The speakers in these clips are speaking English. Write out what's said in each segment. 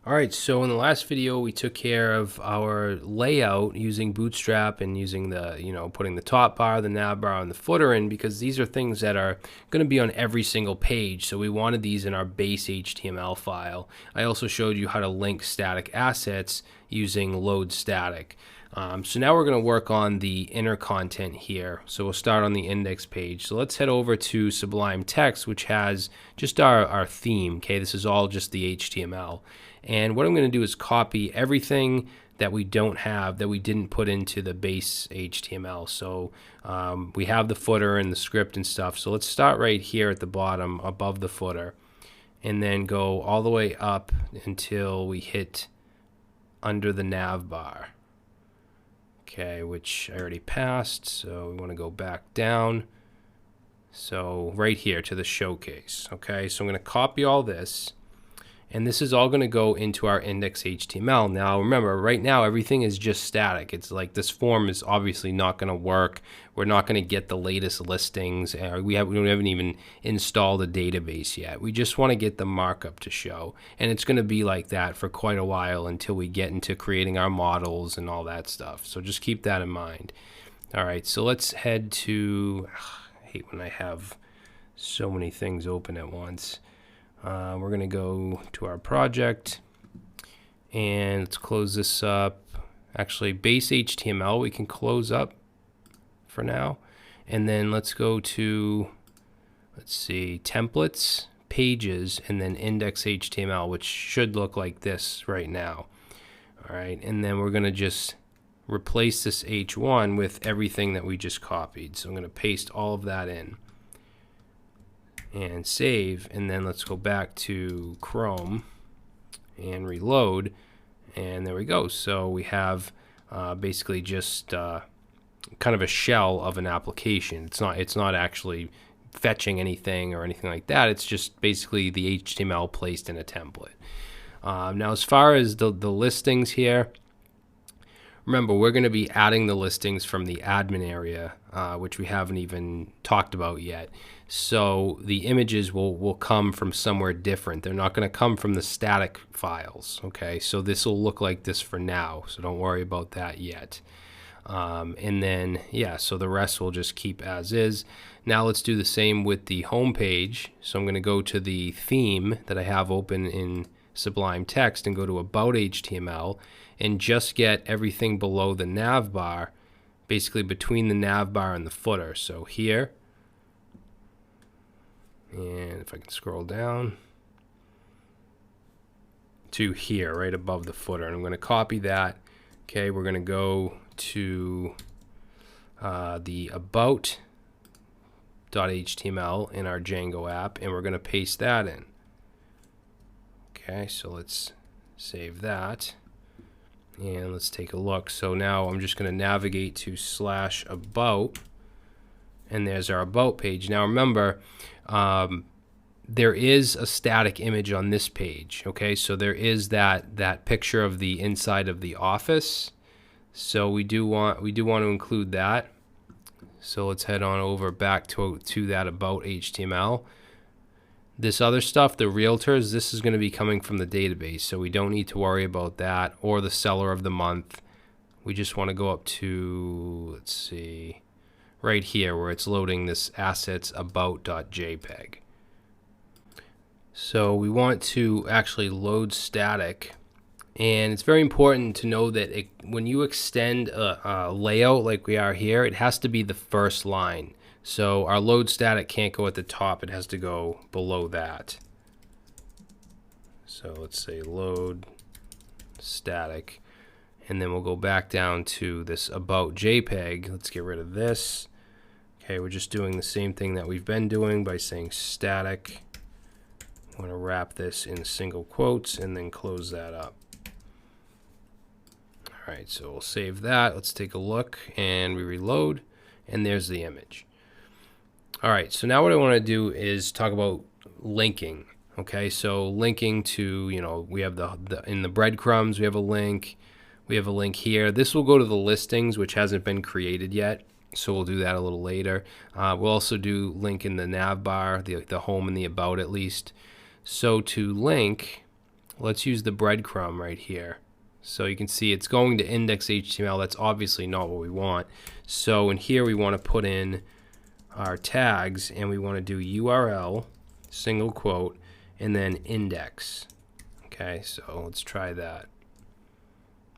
Alright, so in the last video we took care of our layout using Bootstrap and using putting the top bar, the nav bar, and the footer in, because these are things that are going to be on every single page. So we wanted these in our base HTML file. I also showed you how to link static assets using load static. So now we're going to work on the inner content here. So we'll start on the index page. So let's head over to Sublime Text, which has just our theme. Okay, this is all just the HTML. And what I'm going to do is copy everything that we don't have, that we didn't put into the base HTML. So we have the footer and the script and stuff. So let's start right here at the bottom above the footer and then go all the way up until we hit under the nav bar. Okay, which I already passed, so we want to go back down. So right here to the showcase. Okay, so I'm going to copy all this, and this is all going to go into our index HTML. Now remember, right now everything is just static. It's like this form is obviously not going to work. We're not going to get the latest listings. We haven't even installed a database yet. We just want to get the markup to show, and it's going to be like that for quite a while until we get into creating our models and all that stuff. So just keep that in mind. All right, so let's head to, I hate when I have so many things open at once. We're going to go to our project and let's close this up. Actually, base HTML we can close up for now. And then let's go to, let's see, templates, pages, and then index HTML, which should look like this right now. All right, and then we're going to just replace this H1 with everything that we just copied. So I'm going to paste all of that in and save, and then let's go back to Chrome and reload, and there we go. So we have basically just kind of a shell of an application. It's not actually fetching anything or anything like that. It's just basically the HTML placed in a template. Now as far as the listings here, remember, we're going to be adding the listings from the admin area, which we haven't even talked about yet. So the images will come from somewhere different. They're not going to come from the static files. Okay, so this will look like this for now, so don't worry about that yet. And then, yeah, so the rest will just keep as is. Now let's do the same with the home page. So I'm going to go to the theme that I have open in Sublime Text and go to About HTML and just get everything below the nav bar, basically between the nav bar and the footer. So here, and if I can scroll down to here, right above the footer, and I'm going to copy that. Okay, we're going to go to the about.html in our Django app, and we're going to paste that in. Okay, so let's save that, and let's take a look. So now I'm just going to navigate to /about, and there's our about page. Now remember, there is a static image on this page. Okay, so there is that picture of the inside of the office. So we do want to include that. So let's head on over back to that About HTML. This other stuff, the realtors, this is going to be coming from the database, so we don't need to worry about that, or the seller of the month. We just want to go up to, let's see, right here where it's loading this assets about.jpg. So we want to actually load static, and it's very important to know that when you extend a layout like we are here, it has to be the first line. So our load static can't go at the top, it has to go below that. So let's say load static, and then we'll go back down to this about JPEG. Let's get rid of this. Okay, we're just doing the same thing that we've been doing by saying static. I'm going to wrap this in single quotes and then close that up. All right, so we'll save that. Let's take a look, and we reload, and there's the image. All right, so now what I want to do is talk about linking. Okay, so linking to, we have in the breadcrumbs, we have a link. We have a link here. This will go to the listings, which hasn't been created yet, so we'll do that a little later. We'll also do link in the nav bar, the home and the about at least. So to link, let's use the breadcrumb right here. So you can see it's going to index.html. That's obviously not what we want. So in here we want to put in our tags, and we want to do URL, single quote, and then index. Okay, so let's try that.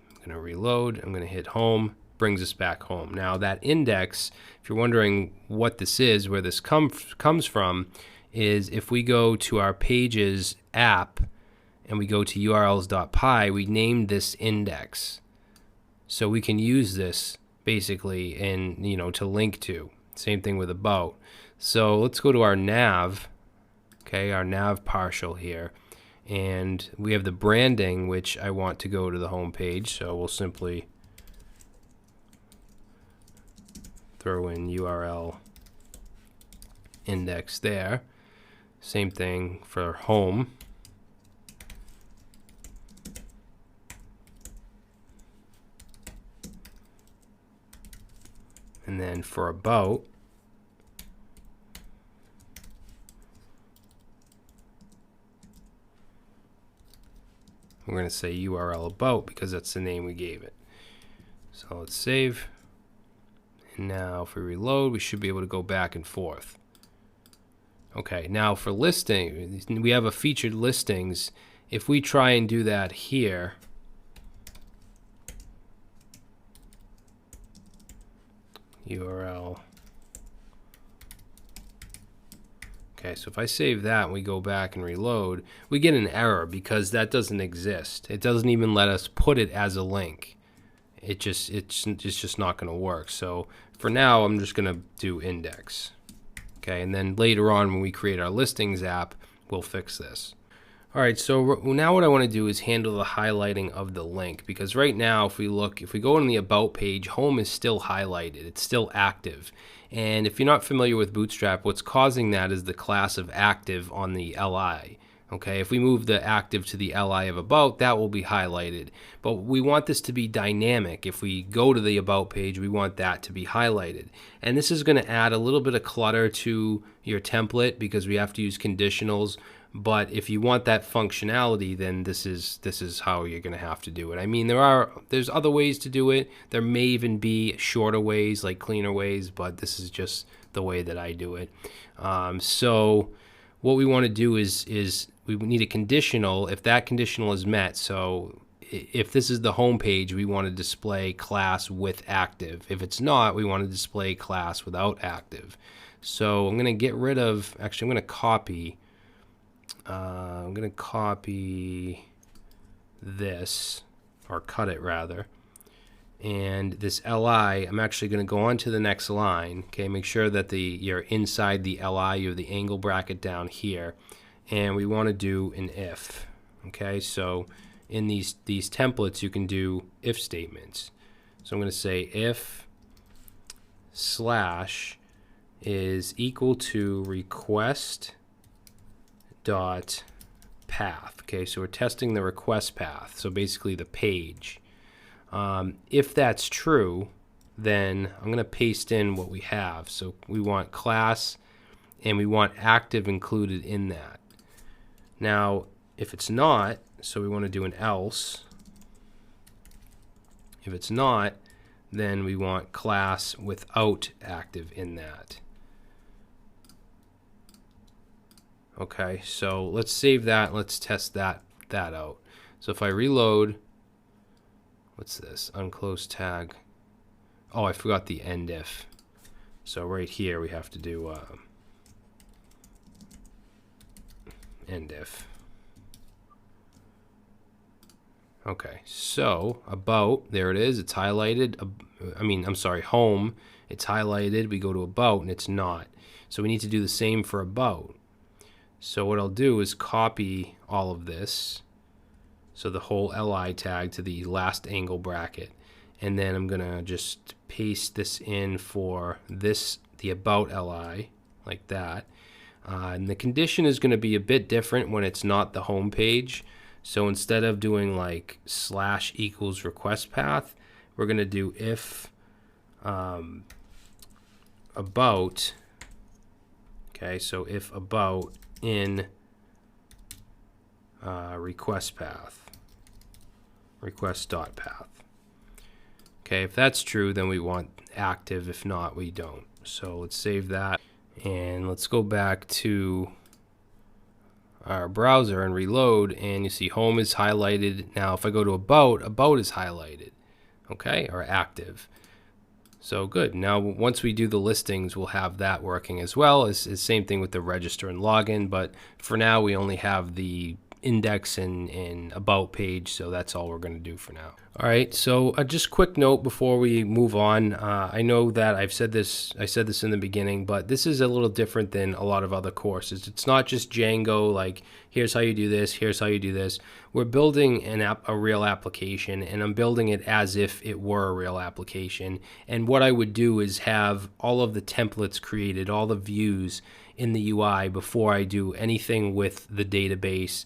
I'm going to reload. I'm going to hit home. Brings us back home. Now that index, if you're wondering what this is, where this comes from, is if we go to our pages app and we go to urls.py, we named this index. So we can use this basically in, to link to. Same thing with about. So let's go to our nav, okay, our nav partial here. And we have the branding, which I want to go to the home page. So we'll simply throw in URL index there. Same thing for home. And then for about, we're going to say URL about because that's the name we gave it. So let's save. And now if we reload, we should be able to go back and forth. Okay, now for listing, we have a featured listings. If we try and do that here, URL. Okay, so if I save that and we go back and reload, we get an error because that doesn't exist. It doesn't even let us put it as a link. It's just not going to work. So for now, I'm just going to do index. Okay, and then later on when we create our listings app, we'll fix this. All right, so now what I want to do is handle the highlighting of the link, because right now if we go in the about page, home is still highlighted. It's still active. And if you're not familiar with Bootstrap, what's causing that is the class of active on the li. Okay, if we move the active to the li of about, that will be highlighted. But we want this to be dynamic. If we go to the about page, we want that to be highlighted. And this is going to add a little bit of clutter to your template because we have to use conditionals. But if you want that functionality, then this is how you're going to have to do it. I mean, there's other ways to do it. There may even be shorter ways, like cleaner ways, but this is just the way that I do it. So what we want to do is we need a conditional if that conditional is met. So if this is the home page, we want to display class with active. If it's not, we want to display class without active. So I'm going to get rid of, actually I'm going to copy this, or cut it rather. And this li, I'm actually going to go on to the next line. Okay, make sure that you're inside the li, you have the angle bracket down here. And we want to do an if. Okay, so in these templates you can do if statements. So I'm going to say if slash is equal to request dot path. Okay, so we're testing the request path, so basically the page. If that's true, then I'm going to paste in what we have. So we want class and we want active included in that. Now if it's not, so we want to do an else. If it's not, then we want class without active in that. Okay, so let's save that. Let's test that out. So if I reload, what's this? Unclose tag. Oh, I forgot the end if. So right here we have to do end if. Okay, so about, there it is. It's highlighted. Home. It's highlighted. We go to about and it's not. So we need to do the same for about. So what I'll do is copy all of this, so the whole li tag to the last angle bracket, and then I'm gonna just paste this in for the about li, like that. And the condition is gonna be a bit different when it's not the home page. So instead of doing like slash equals request path, we're gonna do if about. Okay, so if about in request path, request.path. Okay, if that's true, then we want active. If not, we don't. So let's save that. And let's go back to our browser and reload, and you see home is highlighted. Now if I go to about is highlighted, okay, or active. So good. Now once we do the listings, we'll have that working as well. It's the same thing with the register and login, but for now we only have the index and about page, so that's all we're going to do for now. All right, so just quick note before we move on. I know that I said this in the beginning, but this is a little different than a lot of other courses. It's not just Django, like here's how you do this, here's how you do this. We're building a real application, and I'm building it as if it were a real application. And what I would do is have all of the templates created, all the views in the UI before I do anything with the database,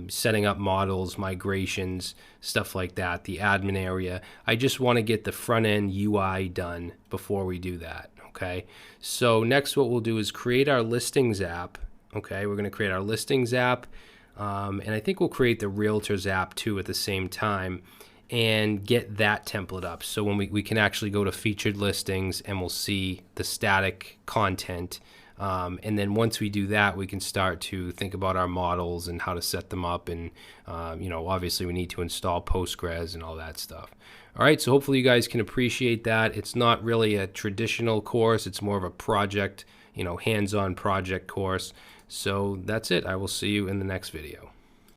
setting up models, migrations, stuff like that, the admin area. I just want to get the front end UI done before we do that. Okay, so next what we'll do is create our listings app. Okay, we're going to create our listings app, and I think we'll create the realtors app too at the same time, and get that template up. So when we can actually go to featured listings and we'll see the static content. And then once we do that, we can start to think about our models and how to set them up. And, obviously we need to install Postgres and all that stuff. All right, so hopefully you guys can appreciate that. It's not really a traditional course. It's more of a project, hands-on project course. So that's it. I will see you in the next video.